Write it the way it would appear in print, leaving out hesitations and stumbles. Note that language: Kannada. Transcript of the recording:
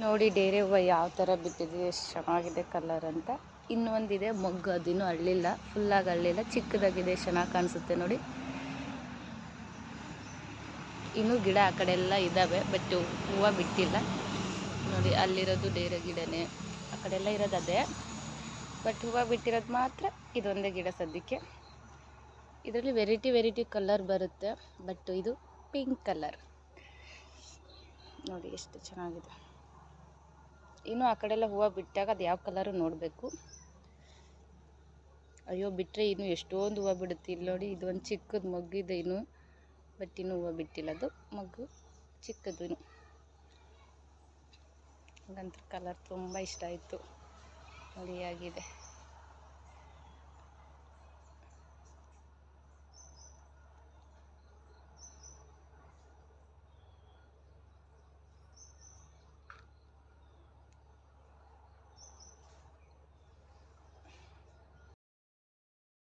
ನೋಡಿ ಡೇರೆ ಹೂವು ಯಾವ ಥರ ಬಿಟ್ಟಿದೆ, ಎಷ್ಟು ಚೆನ್ನಾಗಿದೆ ಕಲರ್ ಅಂತ. ಇನ್ನೊಂದಿದೆ ಮೊಗ್ಗು, ಅದಿನ್ನೂ ಅರಳಿಲ್ಲ, ಫುಲ್ಲಾಗಿ ಅರಳಿಲ್ಲ, ಚಿಕ್ಕದಾಗಿದೆ, ಚೆನ್ನಾಗಿ ಕಾಣಿಸುತ್ತೆ ನೋಡಿ. ಇನ್ನೂ ಗಿಡ ಆ ಕಡೆ ಎಲ್ಲ ಇದ್ದಾವೆ, ಬಟ್ ಹೂವು ಬಿಟ್ಟಿಲ್ಲ ನೋಡಿ. ಅಲ್ಲಿರೋದು ಡೇರೆ ಗಿಡನೇ, ಆ ಕಡೆ ಎಲ್ಲ ಇರೋದು ಅದೇ, ಬಟ್ ಹೂವು ಬಿಟ್ಟಿರೋದು ಮಾತ್ರ ಇದೊಂದೇ ಗಿಡ ಸದ್ಯಕ್ಕೆ. ಇದರಲ್ಲಿ ವೆರೈಟಿ ಕಲರ್ ಬರುತ್ತೆ, ಬಟ್ ಇದು ಪಿಂಕ್ ಕಲರ್ ನೋಡಿ, ಎಷ್ಟು ಚೆನ್ನಾಗಿದೆ. ಇನ್ನು ಆ ಕಡೆ ಎಲ್ಲ ಹೂವು ಬಿಟ್ಟಾಗ ಅದು ಯಾವ ಕಲರು ನೋಡಬೇಕು. ಅಯ್ಯೋ, ಬಿಟ್ಟರೆ ಇನ್ನು ಎಷ್ಟೊಂದು ಹೂವು ಬಿಡುತ್ತೆ. ಇಲ್ಲಿ ನೋಡಿ, ಇದು ಒಂದು ಚಿಕ್ಕದು ಮೊಗ್ಗಿದೆ ಇನ್ನು, ಬಟ್ ಇನ್ನೂ ಹೂವು ಬಿಟ್ಟಿಲ್ಲ. ಅದು ಮೊಗ್ಗು ಚಿಕ್ಕದು ಇನ್ನು. ನನಗಂತೂ ಕಲರ್ ತುಂಬ ಇಷ್ಟ ಆಯಿತು ನೋಡಿ, ಆಗಿದೆ.